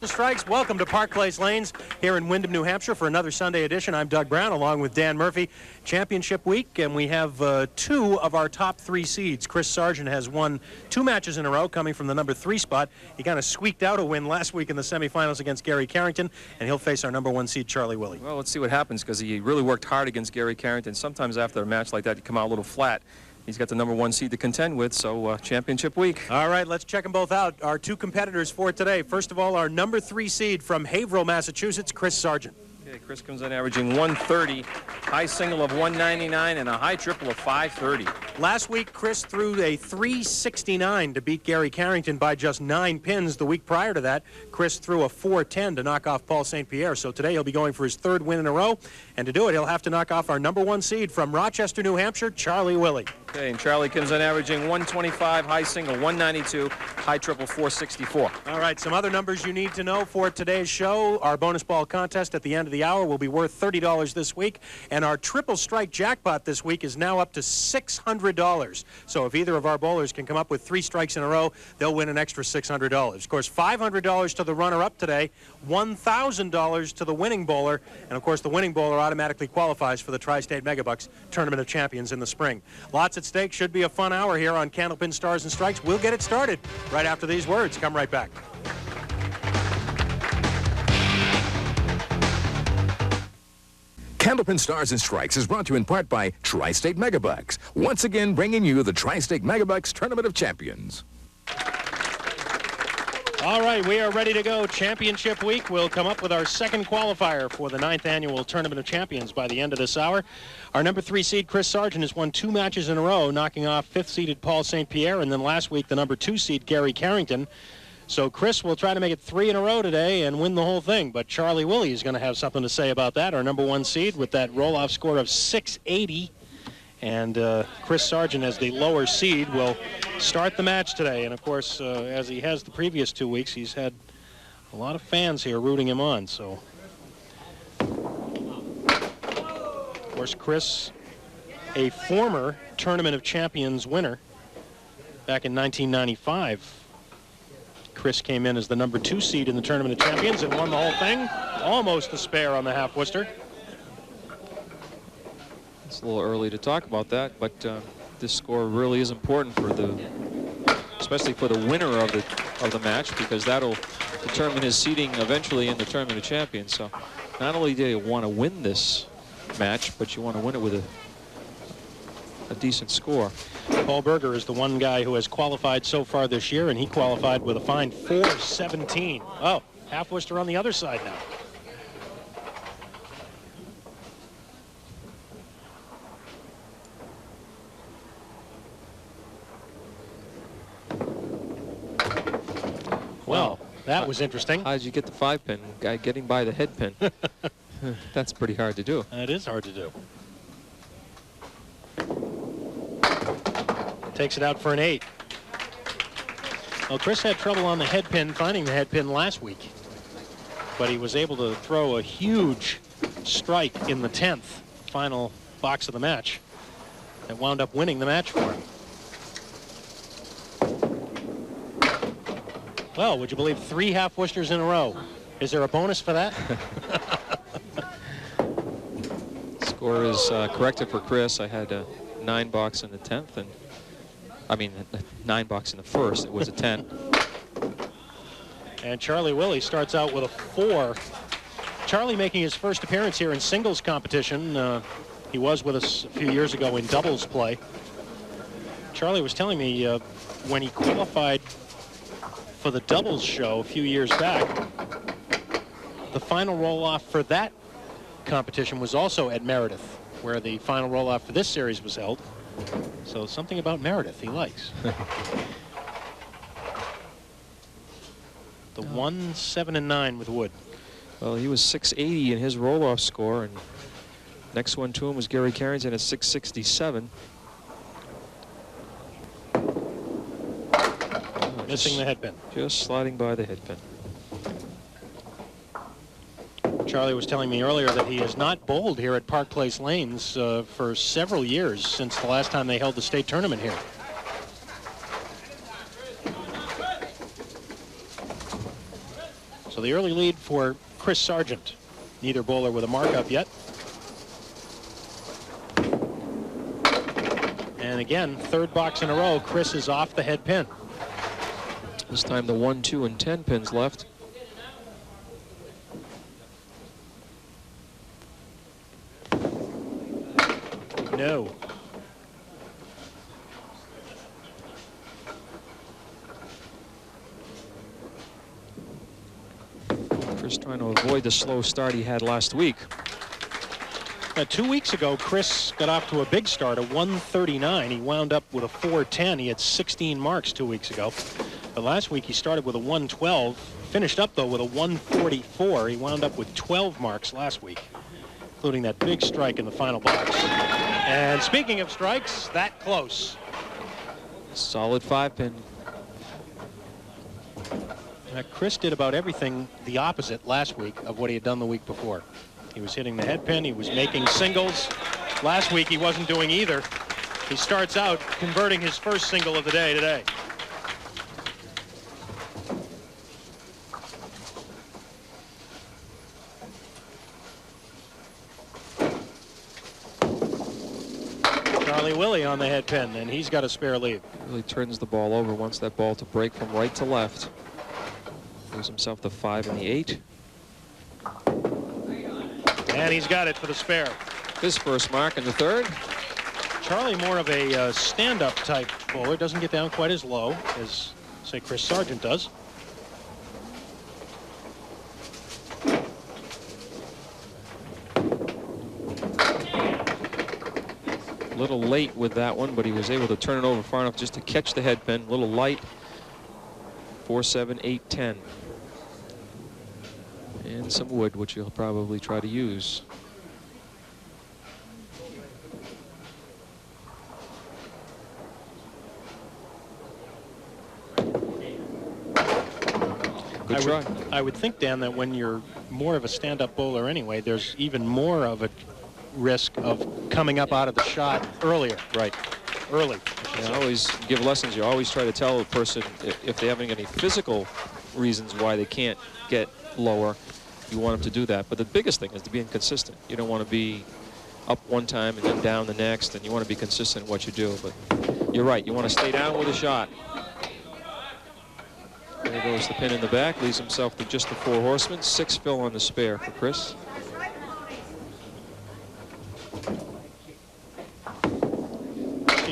Strikes. Welcome to Park Place Lanes here in Windham, New Hampshire for another Sunday edition. I'm Doug Brown along with Dan Murphy. Championship week, and we have two of our top three seeds. Chris Sargent has won 2 matches in a row coming from the number 3 spot. He kind of squeaked out a win last week in the semifinals against Gary Carrington, and he'll face our number 1 seed, Charlie Willey. Well, let's see what happens, because he really worked hard against Gary Carrington. Sometimes after a match like that, you come out a little flat. He's got the number 1 seed to contend with, so championship week. All right, let's check them both out. Our 2 competitors for today. First of all, our number 3 seed from Haverhill, Massachusetts, Chris Sargent. Okay, Chris comes in averaging 130, high single of 199, and a high triple of 530. Last week, Chris threw a 369 to beat Gary Carrington by just 9 pins. The week prior to that, Chris threw a 410 to knock off Paul St. Pierre. So today he'll be going for his 3rd win in a row. And to do it, he'll have to knock off our number 1 seed from Rochester, New Hampshire, Charlie Willey. Okay, and Charlie comes in averaging 125, high single 192, high triple 464. All right, some other numbers you need to know for today's show. Our bonus ball contest at the end of the hour will be worth $30 this week, and our triple strike jackpot this week is now up to $600. So if either of our bowlers can come up with 3 strikes in a row, they'll win an extra $600. Of course, $500 to the runner-up today, $1,000 to the winning bowler, and of course the winning bowler automatically qualifies for the Tri-State Megabucks Tournament of Champions in the spring. Lots at stake. Should be a fun hour here on Candlepin Stars and Strikes. We'll get it started right after these words. Come right back. Candlepin Stars and Strikes is brought to you in part by Tri-State Megabucks, once again bringing you the Tri-State Megabucks Tournament of Champions. All right, we are ready to go. Championship week. We'll come up with our 2nd qualifier for the 9th annual Tournament of Champions by the end of this hour. Our number 3 seed, Chris Sargent, has won 2 matches in a row, knocking off 5th-seeded Paul St. Pierre, and then last week the number 2 seed, Gary Carrington. So Chris will try to make it 3 in a row today and win the whole thing, but Charlie Willey is going to have something to say about that, our number 1 seed, with that roll-off score of 680. And Chris Sargent, as the lower seed, will start the match today. And, of course, as he has the previous 2 weeks, he's had a lot of fans here rooting him on. So, of course, Chris, a former Tournament of Champions winner back in 1995. Chris came in as the number 2 seed in the Tournament of Champions and won the whole thing. Almost a spare on the half-wister. It's a little early to talk about that, but this score really is important for especially for the winner of the match, because that'll determine his seeding eventually in the Tournament of Champions. So not only do you want to win this match, but you want to win it with a decent score. Paul Berger is the one guy who has qualified so far this year, and he qualified with a fine 417. Oh, half-wister on the other side now. Well, that was interesting. How did you get the 5-pin? Guy getting by the head pin. That's pretty hard to do. That is hard to do. Takes it out for an 8. Well, Chris had trouble on the head pin, finding the head pin last week, but he was able to throw a huge strike in the 10th final box of the match that wound up winning the match for him. Well, would you believe 3 half-wisters in a row? Is there a bonus for that? Score is corrected for Chris. I had a 9 box in the 10th, and I mean 9 box in the 1st. It was a 10. And Charlie Willey starts out with a 4. Charlie making his first appearance here in singles competition. He was with us a few years ago in doubles play. Charlie was telling me when he qualified for the doubles show a few years back, the final roll-off for that competition was also at Meredith, where the final roll-off for this series was held. So something about Meredith he likes. The 1, 7, and 9 with Wood. Well, he was 680 in his roll-off score, and next one to him was Gary Carrington at 667. Missing the head pin. Just sliding by the head pin. Charlie was telling me earlier that he has not bowled here at Park Place Lanes for several years, since the last time they held the state tournament here. So So the early lead for Chris Sargent. Neither bowler with a mark up yet. And again, third box in a row, Chris is off the head pin. This time the 1, 2, and 10 pins left. No. Chris trying to avoid the slow start he had last week. 2 weeks ago, Chris got off to a big start, a 139. He wound up with a 410. He had 16 marks 2 weeks ago. But last week he started with a 112, finished up though with a 144. He wound up with 12 marks last week, including that big strike in the final box. And speaking of strikes, that close. Solid 5-pin. Chris did about everything the opposite last week of what he had done the week before. He was hitting the head pin. He was making singles. Last week he wasn't doing either. He starts out converting his first single of the day today. Charlie Willey on the head pin, and he's got a spare lead. Really turns the ball over, wants that ball to break from right to left. Gives himself the 5 and the 8. And he's got it for the spare. His first mark in the third. Charlie more of a stand-up type bowler. Doesn't get down quite as low as, say, Chris Sargent does. A little late with that one, but he was able to turn it over far enough just to catch the head pin. A little light. 4, 7, 8, 10. And some wood, which he'll probably try to use. Good try. I would think, Dan, that when you're more of a stand-up bowler anyway, there's even more of a risk of coming up out of the shot earlier. Right. Early. I always give lessons. You always try to tell a person if they haven't any physical reasons why they can't get lower, you want them to do that. But the biggest thing is to be inconsistent. You don't want to be up one time and then down the next, and you want to be consistent in what you do. But you're right. You want to stay down with a shot. There goes the pin in the back. Leaves himself with just the 4 horsemen. 6 fill on the spare for Chris.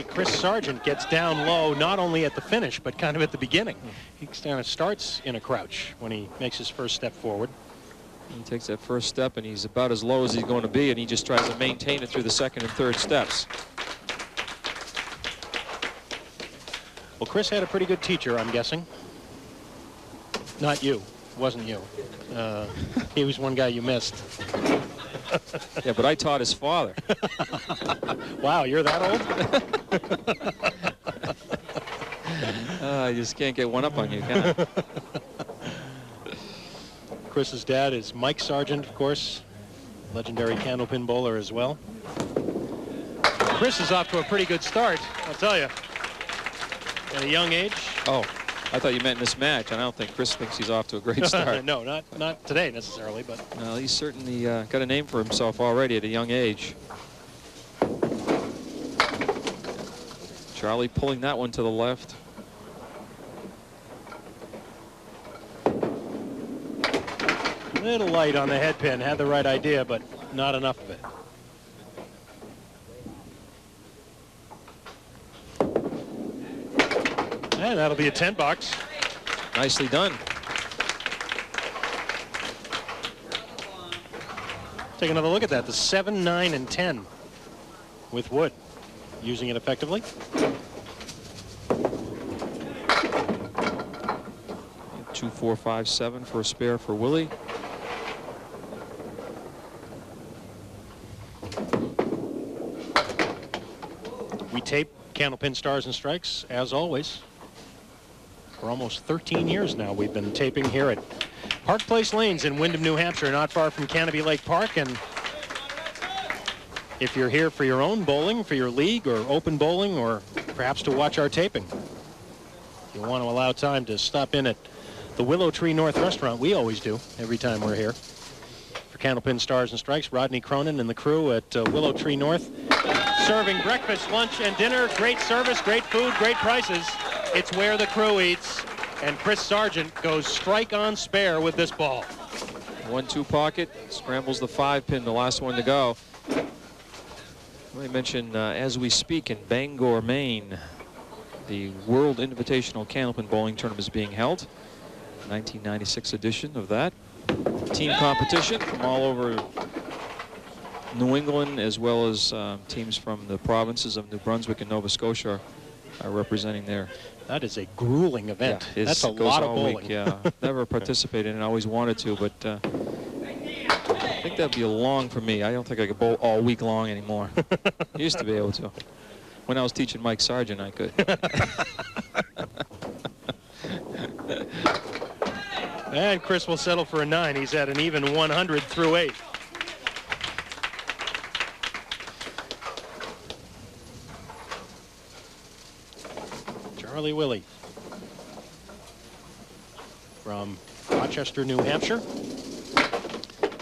Chris Sargent gets down low, not only at the finish, but kind of at the beginning. He kind of starts in a crouch when he makes his first step forward. He takes that first step, and he's about as low as he's going to be, and he just tries to maintain it through the second and third steps. Well, Chris had a pretty good teacher, I'm guessing. Not you. Wasn't you. He was one guy you missed. Yeah, but I taught his father. Wow, you're that old? I just can't get one up on you, can I? Chris's dad is Mike Sargent, of course, legendary candlepin bowler as well. Chris is off to a pretty good start, I'll tell you. At a young age. Oh, I thought you meant in this match. I don't think Chris thinks he's off to a great start. No, not today necessarily, but. No, he's certainly got a name for himself already at a young age. Charlie pulling that one to the left. Little light on the head pin. Had the right idea, but not enough of it. And that'll be a 10 bucks. Nicely done. Take another look at that. The 7, 9, and 10 with wood. Using it effectively. 2, 4, 5, 7 for a spare for Willey. We tape Candlepin Stars and Strikes, as always. For almost 13 years now, we've been taping here at Park Place Lanes in Windham, New Hampshire, not far from Canopy Lake Park. And if you're here for your own bowling, for your league or open bowling, or perhaps to watch our taping, you'll want to allow time to stop in at the Willow Tree North restaurant. We always do every time we're here. For Candlepin Stars and Strikes, Rodney Cronin and the crew at Willow Tree North. Serving breakfast, lunch, and dinner. Great service, great food, great prices. It's where the crew eats. And Chris Sargent goes strike on spare with this ball. 1-2 pocket, scrambles the 5-pin, the last one to go. Let me mention, as we speak, in Bangor, Maine, the World Invitational Candlepin Bowling Tournament is being held. 1996 edition of that. Team competition from all over New England, as well as teams from the provinces of New Brunswick and Nova Scotia are representing there. That is a grueling event. Yeah, that's a lot of bowling. Week, yeah, never participated and always wanted to, but I think that'd be long for me. I don't think I could bowl all week long anymore. Used to be able to. When I was teaching Mike Sargent, I could. And Chris will settle for a 9. He's at an even 100 through 8. Charlie Willey from Rochester, New Hampshire.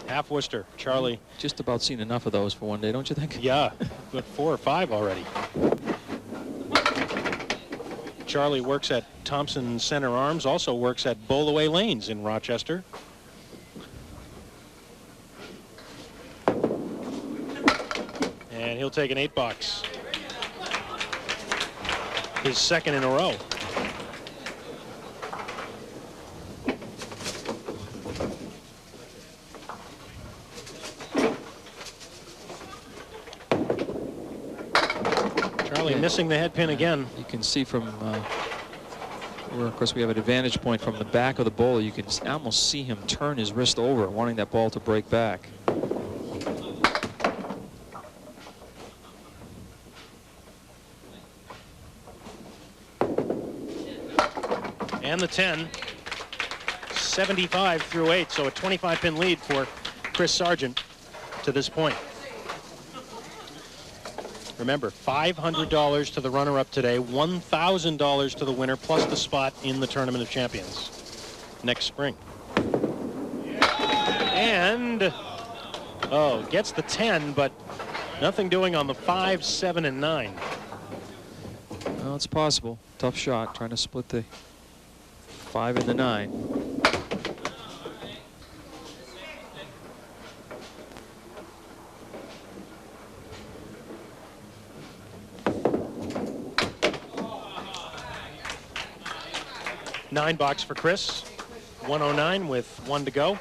Half Worcester. Charlie. Just about seen enough of those for one day, don't you think? Yeah, but 4 or 5 already. Charlie works at Thompson Center Arms, also works at Bowlaway Lanes in Rochester. And he'll take an 8-box. His second in a row. Charlie missing the head pin again. You can see from where, of course, we have an advantage point from the back of the bowler. You can almost see him turn his wrist over, wanting that ball to break back. And the 10, 75 through 8, so a 25-pin lead for Chris Sargent to this point. Remember, $500 to the runner-up today, $1,000 to the winner, plus the spot in the Tournament of Champions next spring. And, oh, gets the 10, but nothing doing on the 5, 7, and 9. Well, it's possible. Tough shot, trying to split the 5 and the 9. $9 for Chris. 109 with 1 to go.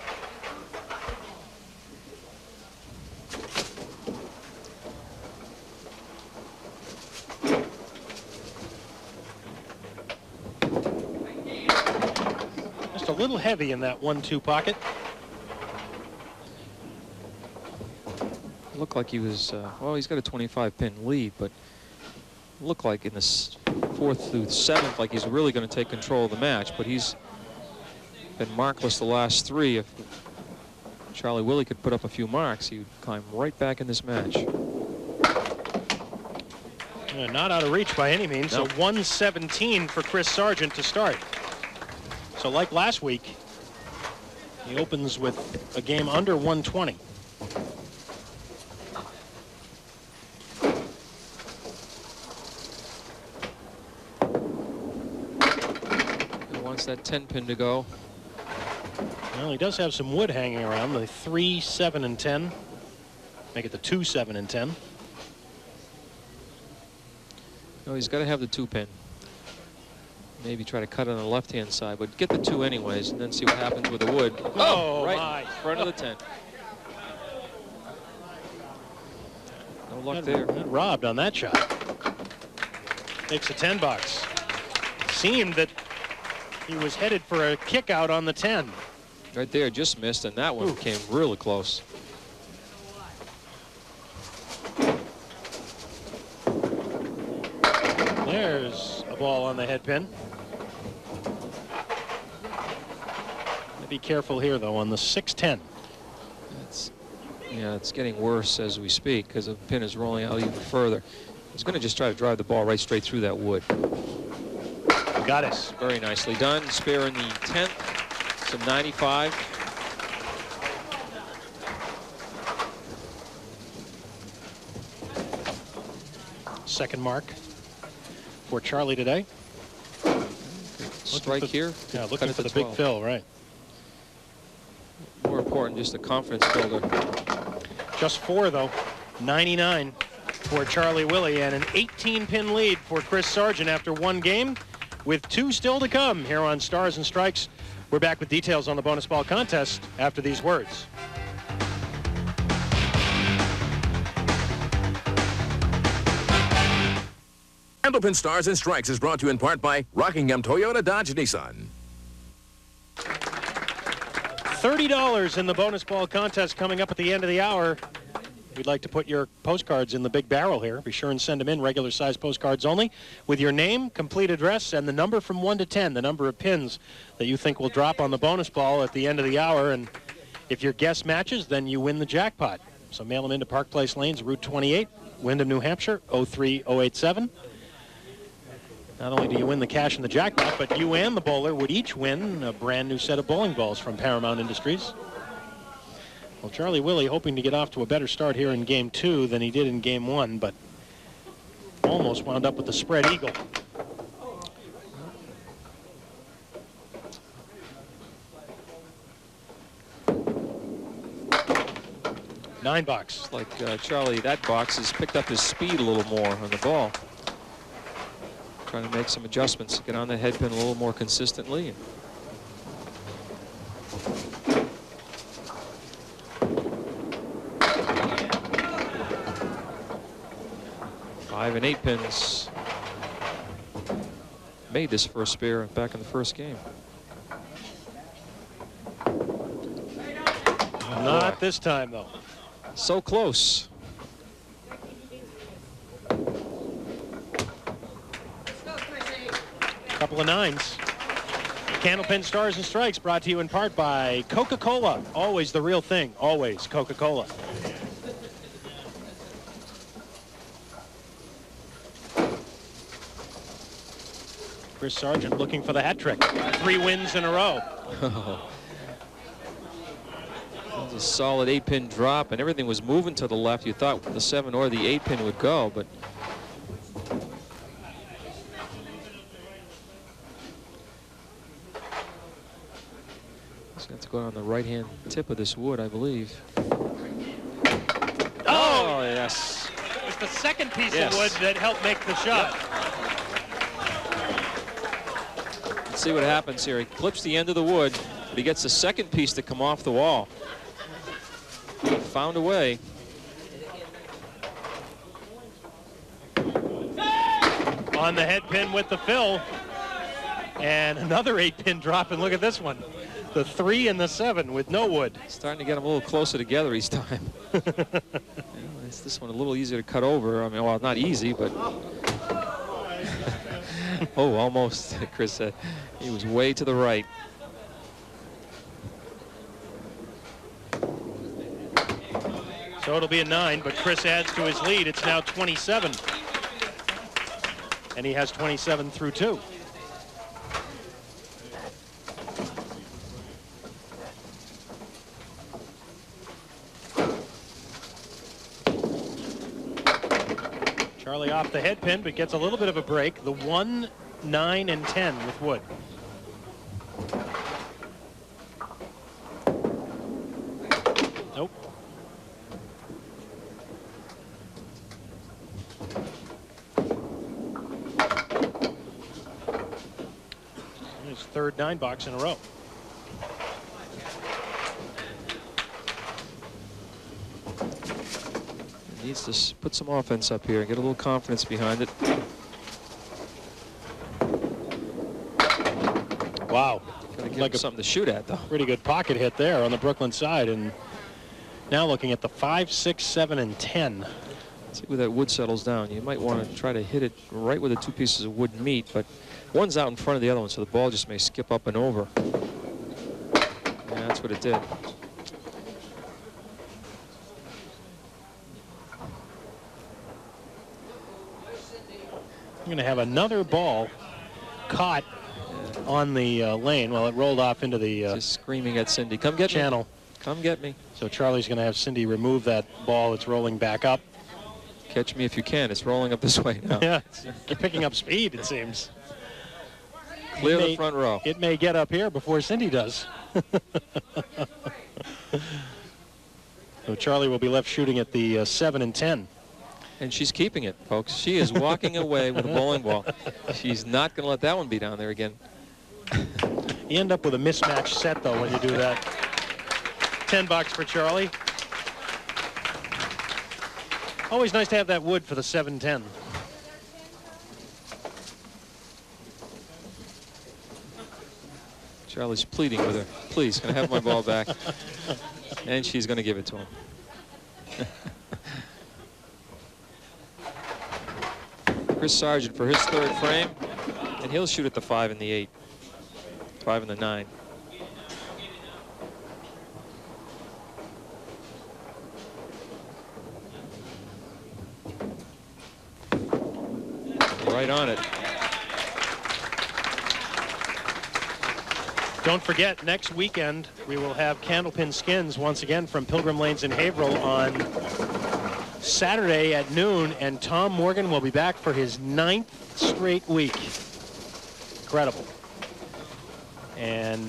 Just a little heavy in that 1-2 pocket. Looked like he was, well, he's got a 25-pin lead, but looked like in the 4th through 7th, like he's really going to take control of the match, but he's been markless the last 3. If Charlie Willey could put up a few marks, he would climb right back in this match. Not out of reach by any means. No. So 117 for Chris Sargent to start. So like last week, he opens with a game under 120. That 10-pin to go. Well, he does have some wood hanging around. The 3, 7, and 10. Make it the 2, 7, and 10. No, he's got to have the 2-pin. Maybe try to cut it on the left-hand side, but get the 2 anyways, and then see what happens with the wood. Oh, right my. in front of the 10. No luck there. Got robbed on that shot. Takes a 10 box. Seemed that he was headed for a kick out on the 10. Right there, just missed, and that one came really close. There's a ball on the head pin. Be careful here, though, on the 6-10. Yeah, it's getting worse as we speak because the pin is rolling out even further. He's going to just try to drive the ball right straight through that wood. Got it. Very nicely done. Spare in the 10th. Some 95. Second mark for Charlie today. Strike here. Yeah, looking for the big fill, right. More important, just a confidence builder. Just 4, though. 99 for Charlie Willey, and an 18-pin lead for Chris Sargent after 1 game, with 2 still to come here on Stars and Strikes. We're back with details on the bonus ball contest after these words. Candlepin Stars and Strikes is brought to you in part by Rockingham Toyota Dodge Nissan. $30 in the bonus ball contest coming up at the end of the hour. We'd like to put your postcards in the big barrel here. Be sure and send them in, regular size postcards only, with your name, complete address, and the number from 1 to 10, the number of pins that you think will drop on the bonus ball at the end of the hour. And if your guess matches, then you win the jackpot. So mail them into Park Place Lanes, Route 28, Windham, New Hampshire, 03087. Not only do you win the cash and the jackpot, but you and the bowler would each win a brand new set of bowling balls from Paramount Industries. Well, Charlie Willey hoping to get off to a better start here in Game 2 than he did in Game 1, but almost wound up with the spread eagle. Nine box. Like Charlie, that box has picked up his speed a little more on the ball. Trying to make some adjustments, get on the head pin a little more consistently. 5 and 8 pins made this first spare back in the first game. Not this time, though. So close. Couple of 9s. Candlepin Stars and Strikes brought to you in part by Coca-Cola. Always the real thing. Always Coca-Cola. Chris Sargent looking for the hat trick. 3 wins in a row. That was a solid 8-pin drop, and everything was moving to the left. You thought the 7 or the 8-pin would go, but to go on the right-hand tip of this wood, I believe. Oh, yes. It's the second piece of wood that helped make the shot. Let's see what happens here. He clips the end of the wood, but he gets the second piece to come off the wall. He found a way. On the head pin with the fill. And another 8-pin drop, and look at this one. The 3 and the 7 with no wood. Starting to get them a little closer together each time. It's this one a little easier to cut over. I mean, well, not easy, but oh, almost. Chris said he was way to the right. So it'll be a 9, but Chris adds to his lead. It's now 27. And he has 27 through 2. Charlie off the head pin, but gets a little bit of a break. The 1, 9, and 10 with wood. Nope. His third 9 box in a row. Needs to put some offense up here and get a little confidence behind it. Wow. Gotta give him something to shoot at, though. Pretty good pocket hit there on the Brooklyn side. And now looking at the 5, 6, 7, and 10. See where that wood settles down. You might want to try to hit it right where the 2 pieces of wood meet, but one's out in front of the other one, so the ball just may skip up and over. Yeah, that's what it did. I'm going to have another ball caught on the lane. Well, it rolled off into the just screaming at Cindy, come get channel. me. Come get me. So Charlie's going to have Cindy remove that ball. It's rolling back up. Catch me if you can. It's rolling up this way now. Yeah, it's picking up speed, it seems. Clear the front row. It may get up here before Cindy does. So Charlie will be left shooting at the 7 and 10. And she's keeping it, folks. She is walking away with a bowling ball. She's not going to let that one be down there again. You end up with a mismatched set, though, when you do that. $10 for Charlie. Always nice to have that wood for the 7-10. Charlie's pleading with her. Please, can I have my ball back? And she's going to give it to him. Chris Sargent for his third frame, and he'll shoot at the 5 and the 8. 5 and the 9. Right on it. Don't forget, next weekend we will have Candlepin Skins once again from Pilgrim Lanes in Haverhill on Saturday at noon, and Tom Morgan will be back for his 9th straight week. Incredible. And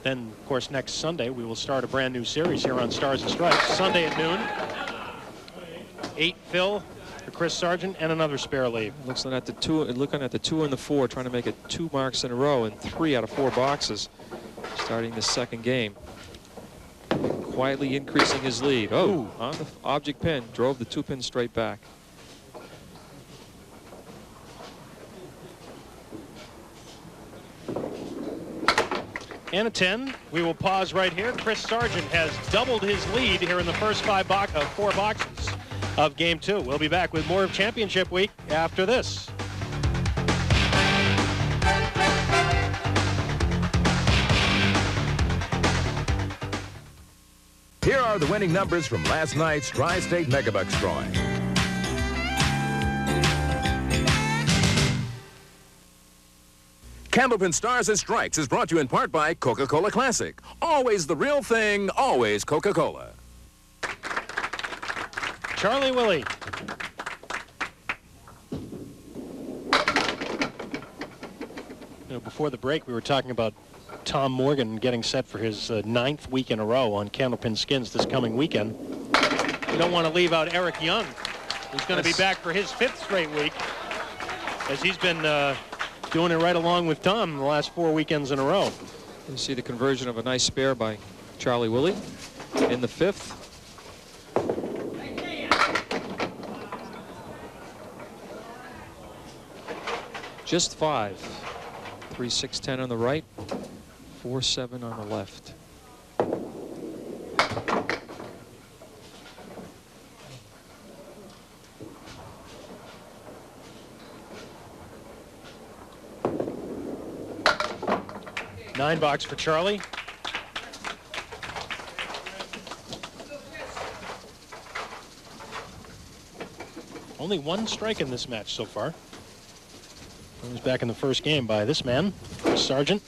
then, of course, next Sunday we will start a brand new series here on Stars and Strikes. Sunday at noon. 8 fill for Chris Sargent and another spare leave. Looking at the 2 and the 4, trying to make it 2 marks in a row and 3 out of 4 boxes starting the second game. Quietly increasing his lead. Oh, on the object pin, drove the 2 pins straight back. And a 10. We will pause right here. Chris Sargent has doubled his lead here in the first 4 boxes of Game 2. We'll be back with more of Championship Week after this. Here are the winning numbers from last night's Tri-State Megabucks drawing. Candlepin Stars and Strikes is brought to you in part by Coca-Cola Classic. Always the real thing, always Coca-Cola. Charlie Willey. Before the break, we were talking about Tom Morgan getting set for his 9th week in a row on Candlepin Skins this coming weekend. You don't want to leave out Eric Young, who's going to be back for his 5th straight week, as he's been doing it right along with Tom the last 4 weekends in a row. You see the conversion of a nice spare by Charlie Willey in the 5th. Just 5. 3, 6, 10 on the right, 4, 7 on the left. $9 for Charlie. Only 1 strike in this match so far. He was back in the first game by this man, Chris Sargent.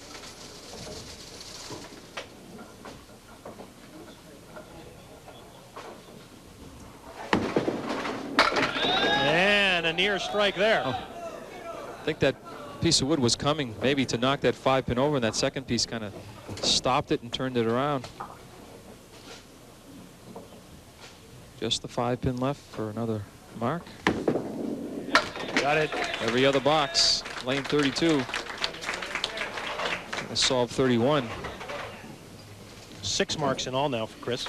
And a near strike there. Oh. I think that piece of wood was coming maybe to knock that 5 pin over, and that second piece kind of stopped it and turned it around. Just the 5 pin left for another mark. Got it. Every other box. Lane 32. Gonna solve 31. 6 marks in all now for Chris.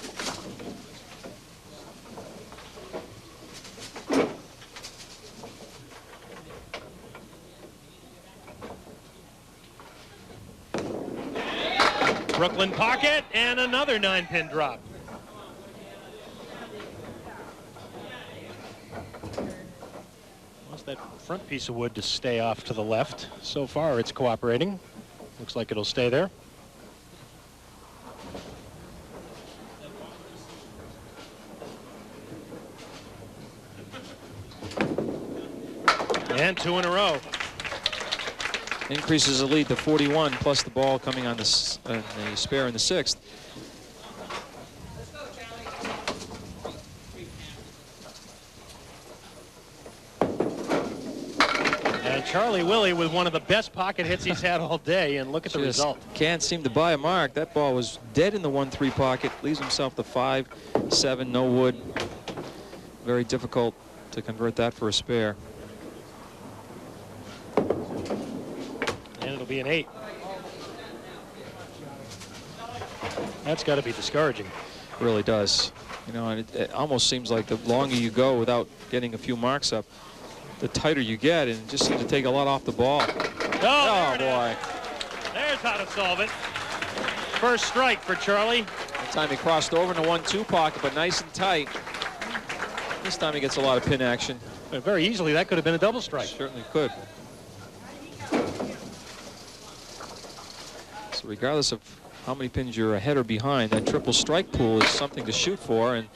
Brooklyn pocket and another 9-pin drop. That front piece of wood to stay off to the left. So far it's cooperating. Looks like it'll stay there. And 2 in a row. Increases the lead to 41, plus the ball coming on the spare in the 6th. And Charlie Willey with one of the best pocket hits he's had all day, and look at the result. Can't seem to buy a mark. That ball was dead in the 1-3 pocket. Leaves himself the 5-7, no wood. Very difficult to convert that for a spare. And it'll be an 8. That's got to be discouraging. It really does. You know, and it almost seems like the longer you go without getting a few marks up, the tighter you get, and it just seems to take a lot off the ball. Oh boy. There's how to solve it. First strike for Charlie. That time he crossed over in the 1-2 pocket, but nice and tight. This time he gets a lot of pin action. But very easily, that could have been a double strike. Certainly could. So regardless of how many pins you're ahead or behind, that triple strike pool is something to shoot for. And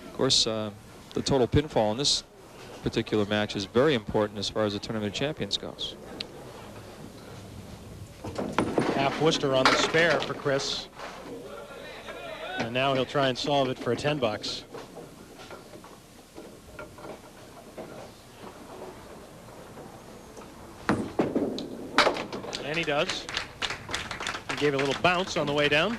of course, the total pinfall in this particular match is very important as far as the Tournament of Champions goes. Half Worcester on the spare for Chris. And now he'll try and solve it for a 10 bucks. And he does. He gave it a little bounce on the way down.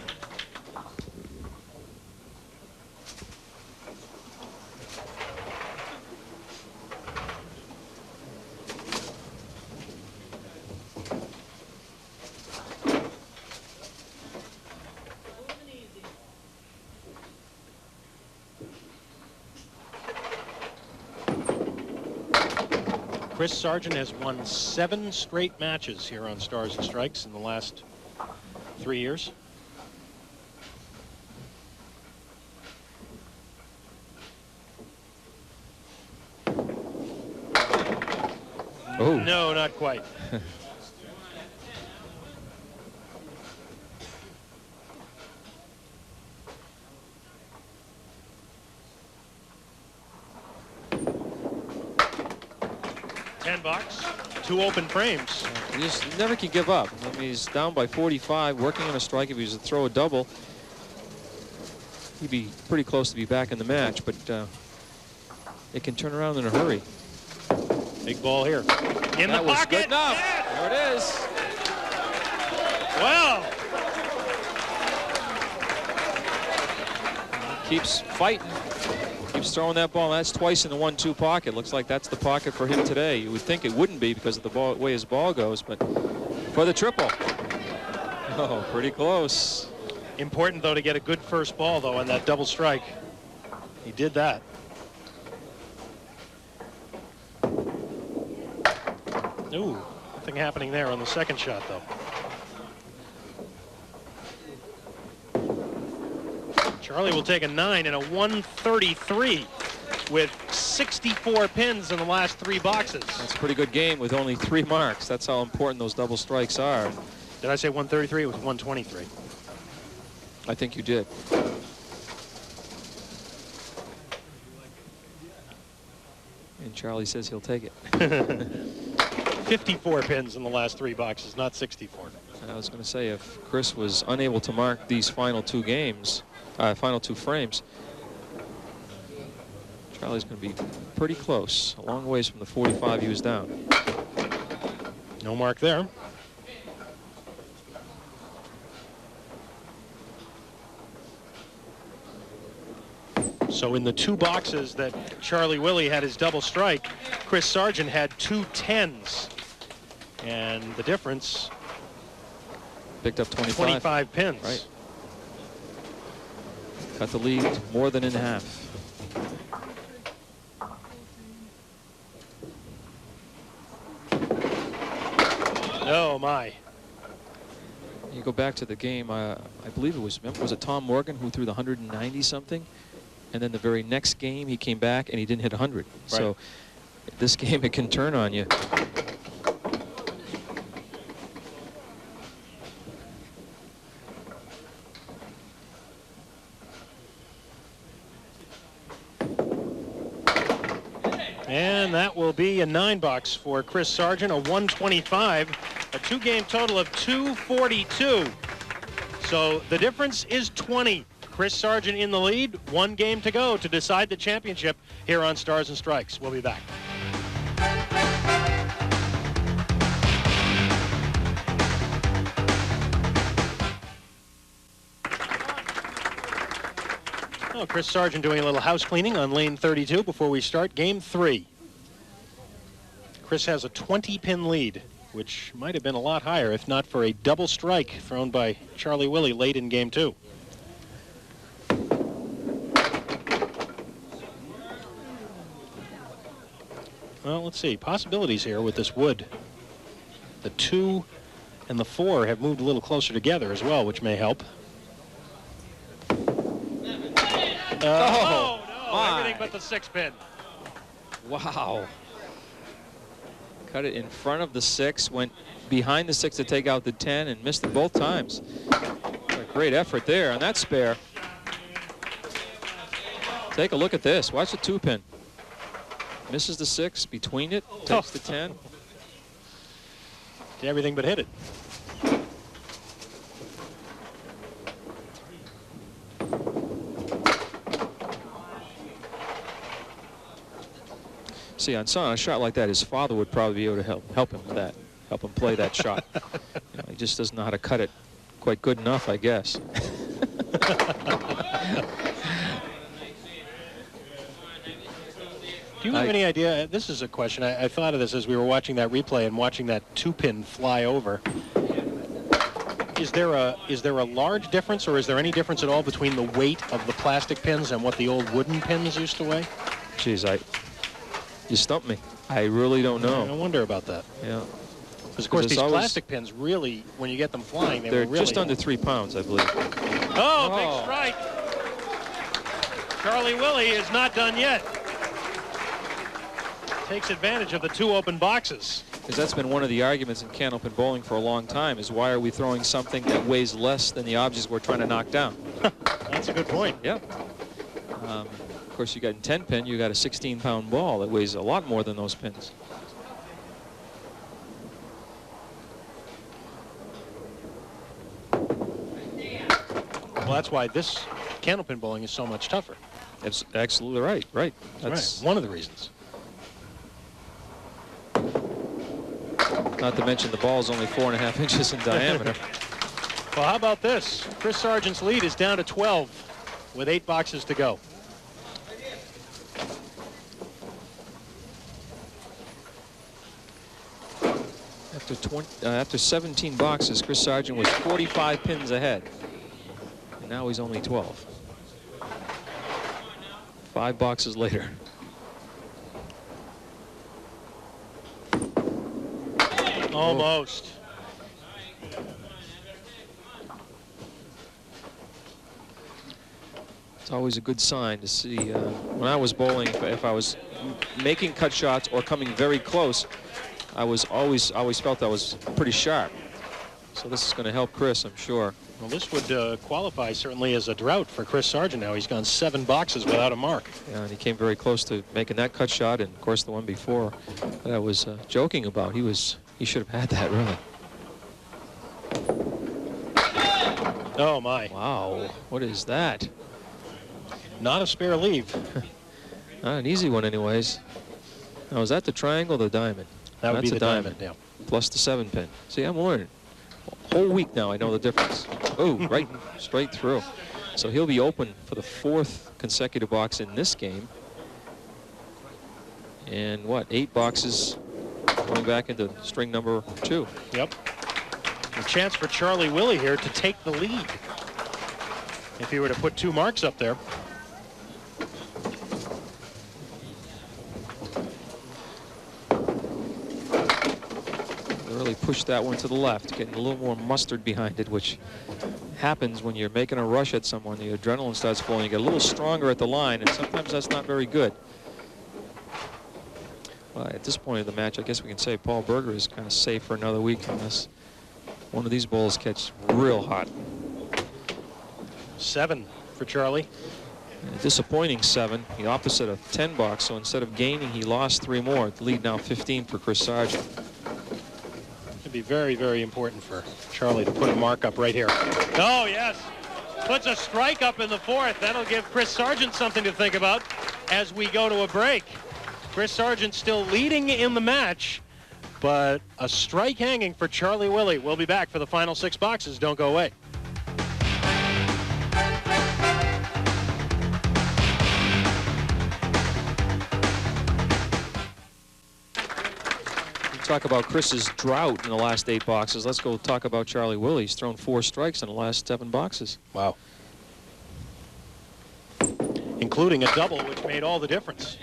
Chris Sargent has won 7 straight matches here on Stars and Strikes in the last 3 years. Oh. No, not quite. $10, 2 open frames. You just never can give up. I mean, he's down by 45, working on a strike. If he was to throw a double, he'd be pretty close to be back in the match, but it can turn around in a hurry. Big ball here. In That the was pocket. good enough. Yes. There it is. Well. Keeps fighting. Keeps throwing that ball. That's twice in the 1-2 pocket. Looks like that's the pocket for him today. You would think it wouldn't be because of the ball, way his ball goes, but for the triple. Oh, pretty close. Important, though, to get a good first ball, though, on that double strike. He did that. Ooh, nothing happening there on the second shot, though. Charlie will take a 9 and a 133 with 64 pins in the last 3 boxes. That's a pretty good game with only 3 marks. That's how important those double strikes are. Did I say 133? It was 123. I think you did. And Charlie says he'll take it. 54 pins in the last 3 boxes, not 64. I was going to say, if Chris was unable to mark these final 2 games, final 2 frames, Charlie's going to be pretty close, a long ways from the 45 he was down. No mark there. So in the 2 boxes that Charlie Willey had his double strike, Chris Sargent had 2 10s. And the difference, picked up 25. 25 pins. Right. Cut the lead more than in half. Oh my. You go back to the game, I believe it was it Tom Morgan who threw the 190 something, and then the very next game he came back and he didn't hit 100. Right. So this game, it can turn on you. And that will be a 9-box for Chris Sargent, a 125, a 2-game total of 242. So the difference is 20. Chris Sargent in the lead, 1 game to go to decide the championship here on Stars and Strikes. We'll be back. Oh, Chris Sargent doing a little house cleaning on lane 32 before we start game 3. Chris has a 20-pin lead, which might have been a lot higher if not for a double strike thrown by Charlie Willey late in game 2. Well, let's see. Possibilities here with this wood. The 2 and the 4 have moved a little closer together as well, which may help. Oh, no, everything but the 6-pin. Wow. Cut it in front of the 6, went behind the 6 to take out the 10, and missed it both times. A great effort there on that spare. Take a look at this. Watch the 2-pin. Misses the 6 between it, takes the 10. Did everything but hit it. See, on a shot like that, his father would probably be able to help him with that, help him play that shot. You know, he just doesn't know how to cut it quite good enough, I guess. Do you have any idea? This is a question. I thought of this as we were watching that replay and watching that 2-pin fly over. Is there a large difference, or is there any difference at all between the weight of the plastic pins and what the old wooden pins used to weigh? Geez, you stumped me. I really don't know. I wonder about that. Yeah. Because, of course, these plastic pins really, when you get them flying, they're really just under 3 pounds, I believe. Oh, big strike. Charlie Willey is not done yet. Takes advantage of the 2 open boxes. Because that's been one of the arguments in Candlepin bowling for a long time, is why are we throwing something that weighs less than the objects we're trying to knock down? That's a good point. Yeah. Of course, you got in 10-pin, you got a 16-pound ball that weighs a lot more than those pins. Well, that's why this Candlepin bowling is so much tougher. That's absolutely right. Right. That's one of the reasons. Not to mention the ball is only 4.5 inches in diameter. Well, how about this? Chris Sargent's lead is down to 12 with 8 boxes to go. After 17 boxes, Chris Sargent was 45 pins ahead. And now he's only 12. 5 boxes later. Almost. It's always a good sign to see. When I was bowling, if I was making cut shots or coming very close, I always felt I was pretty sharp. So this is going to help Chris, I'm sure. Well, this would qualify certainly as a drought for Chris Sargent now. He's gone 7 boxes without a mark. Yeah, and he came very close to making that cut shot, and of course the one before that I was joking about. He should have had that, really. Oh, my. Wow, what is that? Not a spare leave. Not an easy one, anyways. Now, is that the triangle or the diamond? That would be the diamond, yeah. Plus the 7-pin. See, I'm learning. Whole week now, I know the difference. Oh, right straight through. So he'll be open for the 4th consecutive box in this game. And what, 8 boxes going back into string number 2. Yep. A chance for Charlie Willey here to take the lead. If he were to put 2 marks up there. Really pushed that one to the left, getting a little more mustard behind it, which happens when you're making a rush at someone. The adrenaline starts flowing. You get a little stronger at the line, and sometimes that's not very good. Well, at this point of the match, I guess we can say Paul Berger is kind of safe for another week unless one of these balls catch real hot. 7 for Charlie. A disappointing 7, the opposite of 10 bucks. So instead of gaining, he lost 3 more. The lead now 15 for Chris Sargent. It'd be very, very important for Charlie to put a mark up right here. Oh, yes. Puts a strike up in the 4th. That'll give Chris Sargent something to think about as we go to a break. Chris Sargent still leading in the match, but a strike hanging for Charlie Willey. We'll be back for the final 6 boxes. Don't go away. Talk about Chris's drought in the last 8 boxes. Let's go talk about Charlie Willey. He's thrown 4 strikes in the last 7 boxes. Wow. Including a double, which made all the difference.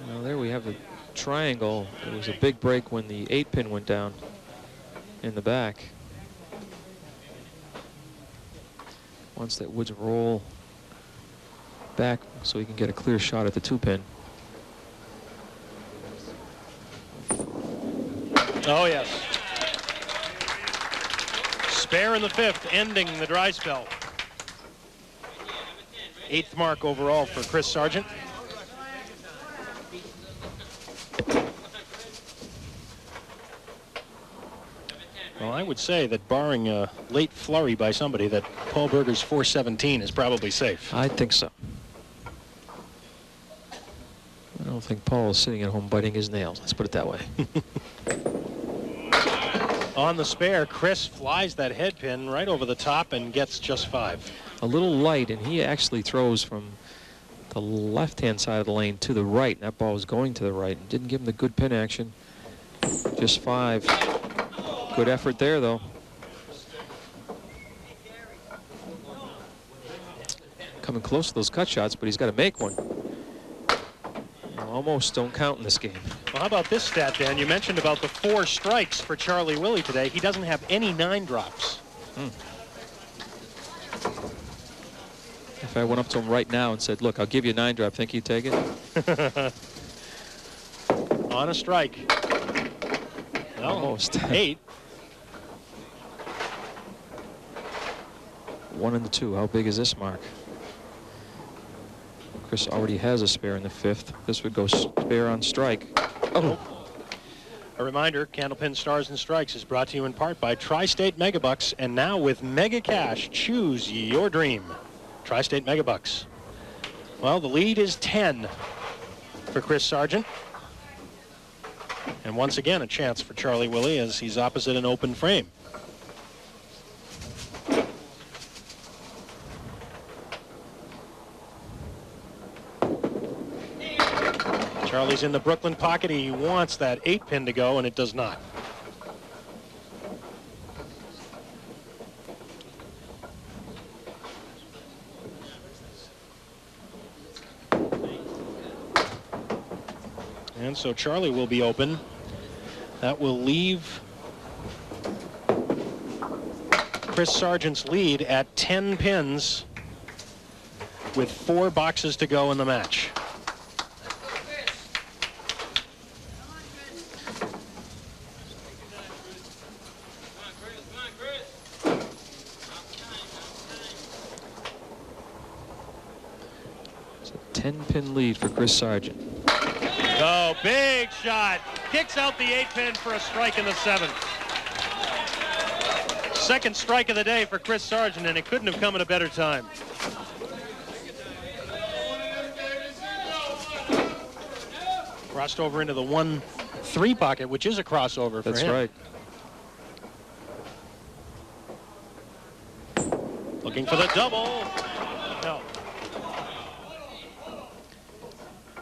Well, there we have the triangle. It was a big break when the 8-pin went down in the back. Wants that Woods roll back so he can get a clear shot at the 2-pin. Oh, yes. Spare in the 5th, ending the dry spell. 8th mark overall for Chris Sargent. Well, I would say that barring a late flurry by somebody, that Paul Berger's 417 is probably safe. I think so. I don't think Paul is sitting at home biting his nails. Let's put it that way. On the spare, Chris flies that head pin right over the top and gets just 5. A little light, and he actually throws from the left-hand side of the lane to the right. And that ball was going to the right. Didn't give him the good pin action. Just 5. Good effort there, though. Coming close to those cut shots, but he's got to make one. Almost don't count in this game. Well, how about this stat, Dan? You mentioned about the 4 strikes for Charlie Willey today. He doesn't have any 9 drops. If I went up to him right now and said, look, I'll give you a 9 drop, think he'd take it? On a strike. Well, almost. 8. 1 and the 2. How big is this mark? Chris already has a spare in the 5th. This would go spare on strike. Oh. A reminder, Candlepin Stars and Strikes is brought to you in part by Tri-State Megabucks, and now with Mega Cash, choose your dream. Tri-State Megabucks. Well, the lead is 10 for Chris Sargent. And once again, a chance for Charlie Willey as he's opposite an open frame. Charlie's in the Brooklyn pocket. He wants that 8-pin to go, and it does not. And so Charlie will be open. That will leave Chris Sargent's lead at 10 pins with 4 boxes to go in the match. It's a 10-pin lead for Chris Sargent. Oh, big shot. Kicks out the 8-pin for a strike in the 7th. Second strike of the day for Chris Sargent, and it couldn't have come at a better time. Crossed over into the 1-3 pocket, which is a crossover for him. That's right. Looking for the double. No.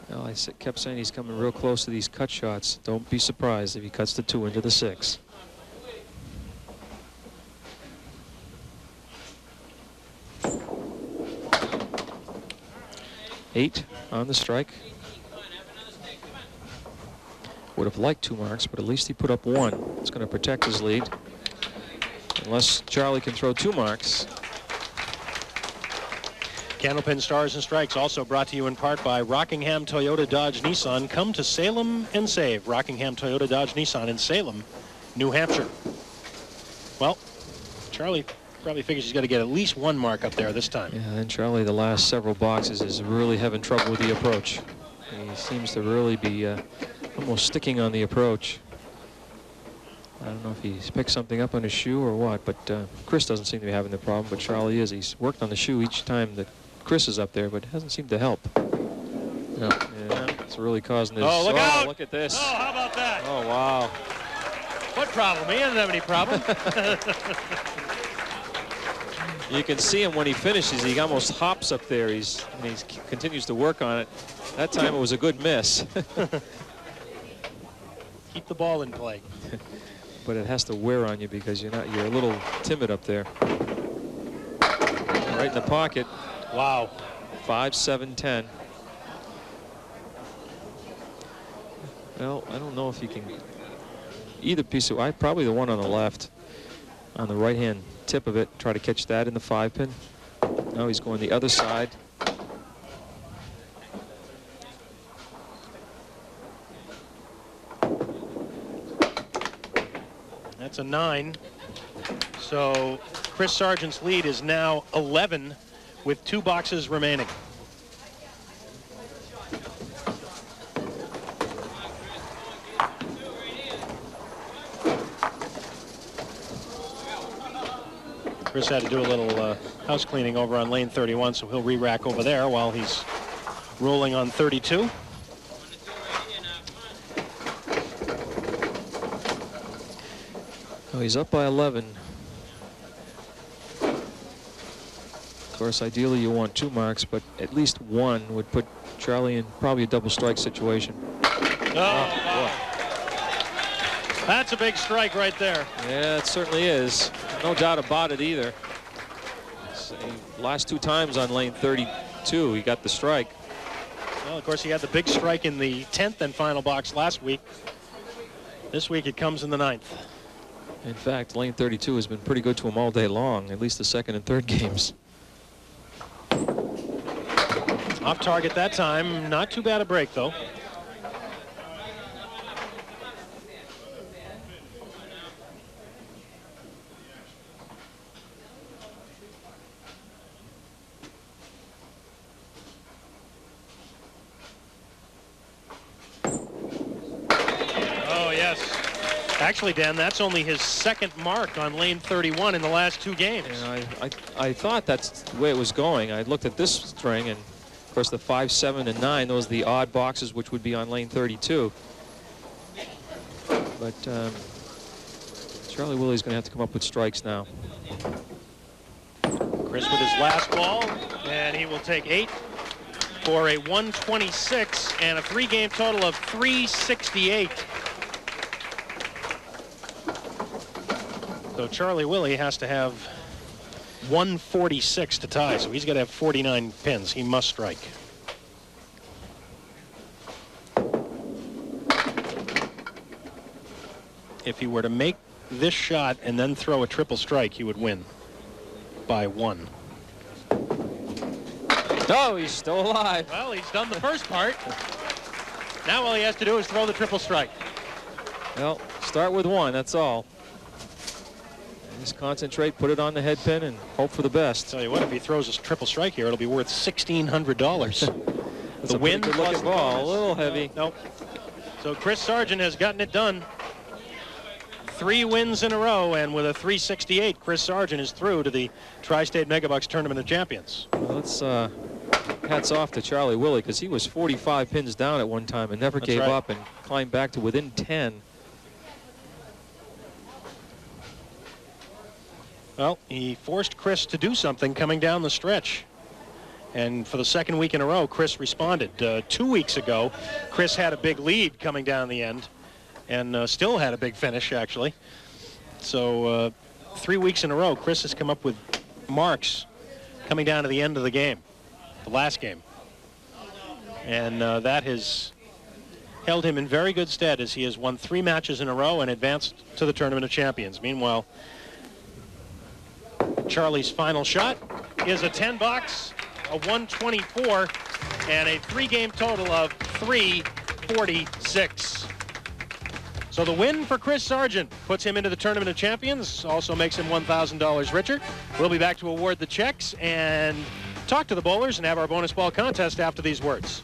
Well, I kept saying he's coming real close to these cut shots. Don't be surprised if he cuts the 2 into the 6. Eight on the strike. Would have liked 2 marks, but at least he put up 1. It's going to protect his lead. Unless Charlie can throw 2 marks. Candlepin Stars and Strikes also brought to you in part by Rockingham Toyota Dodge Nissan. Come to Salem and save. Rockingham Toyota Dodge Nissan in Salem, New Hampshire. Well, Charlie Probably figures he's got to get at least one mark up there this time. Yeah, and Charlie, the last several boxes, is really having trouble with the approach. He seems to really be almost sticking on the approach. I don't know if he's picked something up on his shoe or what, but Chris doesn't seem to be having the problem, but Charlie is. He's worked on the shoe each time that Chris is up there, but it hasn't seemed to help. No, yeah, it's really causing this. Oh, look out! Look at this. Oh, how about that? Oh, wow. What problem? He doesn't have any problem. You can see him when he finishes. He almost hops up there. He continues to work on it. That time it was a good miss. Keep the ball in play. But it has to wear on you because you're a little timid up there. Right in the pocket. Wow. 5-7-10. Well, I don't know if you can either piece of probably the one on the left, on the right hand tip of it, try to catch that in the 5-pin. Now he's going the other side. That's a 9. So Chris Sargent's lead is now 11 with 2 boxes remaining. Chris had to do a little house cleaning over on lane 31, so he'll re-rack over there while he's rolling on 32. Oh, he's up by 11. Of course, ideally you want 2 marks, but at least 1 would put Charlie in probably a double strike situation. Oh, that's a big strike right there. Yeah, it certainly is. No doubt about it either. Last 2 times on lane 32, he got the strike. Well, of course, he had the big strike in the 10th and final box last week. This week it comes in the 9th. In fact, lane 32 has been pretty good to him all day long, at least the 2nd and 3rd games. Off target that time. Not too bad a break, though. Actually, Dan, that's only his 2nd mark on lane 31 in the last 2 games. Yeah, I thought that's the way it was going. I looked at this string, and of course the 5, 7, and 9, those are the odd boxes which would be on lane 32. But Charlie Willey's going to have to come up with strikes now. Chris with his last ball, and he will take 8 for a 126 and a 3-game total of 368. So Charlie Willey has to have 146 to tie, so he's got to have 49 pins. He must strike. If he were to make this shot and then throw a triple strike, he would win by 1. Oh, he's still alive. Well, he's done the first part. Now all he has to do is throw the triple strike. Well, start with 1, that's all. Just concentrate, put it on the head pin, and hope for the best. Tell you what, if he throws a triple strike here, it'll be worth $1,600. It's a win good looking ball, a little heavy. Nope. So Chris Sargent has gotten it done. 3 wins in a row, and with a 368, Chris Sargent is through to the Tri-State Megabucks Tournament of Champions. Well, let's hats off to Charlie Willey, because he was 45 pins down at one time and never gave up and climbed back to within 10. Well, he forced Chris to do something coming down the stretch. And for the 2nd week in a row, Chris responded. 2 weeks ago, Chris had a big lead coming down the end and still had a big finish, actually. So 3 weeks in a row, Chris has come up with marks coming down to the end of the game, the last game. And that has held him in very good stead as he has won 3 matches in a row and advanced to the Tournament of Champions. Meanwhile, Charlie's final shot is a 10-box, a 124, and a 3-game total of 346. So So the win for Chris Sargent puts him into the Tournament of Champions, also makes him $1,000 richer. We'll be back to award the checks and talk to the bowlers and have our bonus ball contest after these words.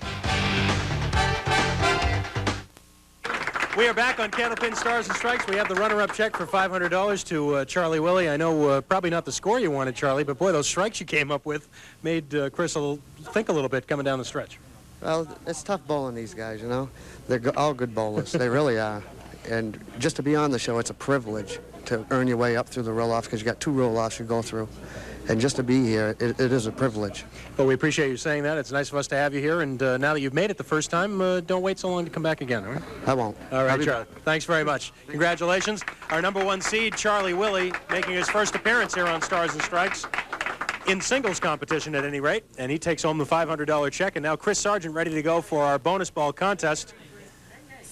We are back on Candlepin Stars and Strikes. We have the runner-up check for $500 to Charlie Willey. I know probably not the score you wanted, Charlie, but boy, those strikes you came up with made Chris think a little bit coming down the stretch. Well, it's tough bowling these guys, you know. They're all good bowlers. They really are. And just to be on the show, it's a privilege to earn your way up through the roll-offs because you got 2 roll-offs you go through. And just to be here, it is a privilege. Well, we appreciate you saying that. It's nice of us to have you here. And now that you've made it the first time, don't wait so long to come back again, all right? I won't. All right, Charlie. Thanks very much. Congratulations. Our #1 seed, Charlie Willey, making his first appearance here on Stars and Strikes. In singles competition at any rate. And he takes home the $500 check. And now Chris Sargent ready to go for our bonus ball contest.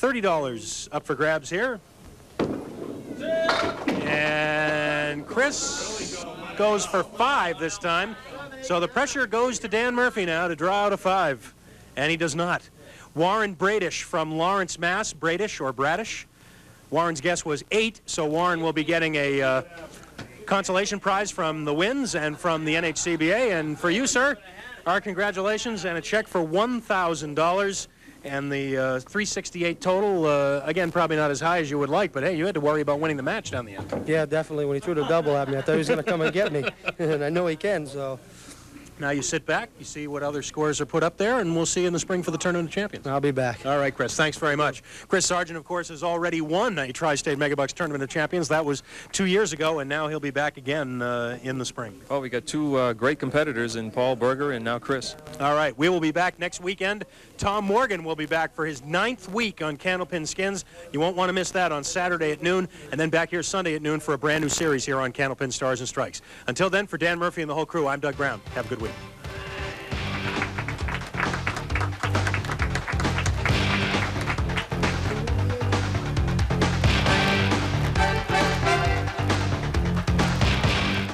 $30 up for grabs here. And Chris goes for 5 this time. So the pressure goes to Dan Murphy now to draw out a 5. And he does not. Warren Bradish from Lawrence, Mass. Bradish or Bradish. Warren's guess was 8, so Warren will be getting a consolation prize from the Winds and from the NHCBA. And for you, sir, our congratulations and a check for $1,000. And the 368 total, again, probably not as high as you would like, but hey, you had to worry about winning the match down the end. Yeah, definitely. When he threw the double at me, I thought he was going to come and get me, and I know he can, so. Now you sit back, you see what other scores are put up there, and we'll see you in the spring for the Tournament of Champions. I'll be back. All right, Chris, thanks very much. Chris Sargent, of course, has already won a Tri-State Megabucks Tournament of Champions. That was 2 years ago, and now he'll be back again in the spring. Oh, we got 2 great competitors in Paul Berger and now Chris. All right, we will be back next weekend. Tom Morgan will be back for his 9th week on Candlepin Skins. You won't want to miss that on Saturday at noon, and then back here Sunday at noon for a brand new series here on Candlepin Stars and Strikes. Until then, for Dan Murphy and the whole crew, I'm Doug Brown. Have a good week.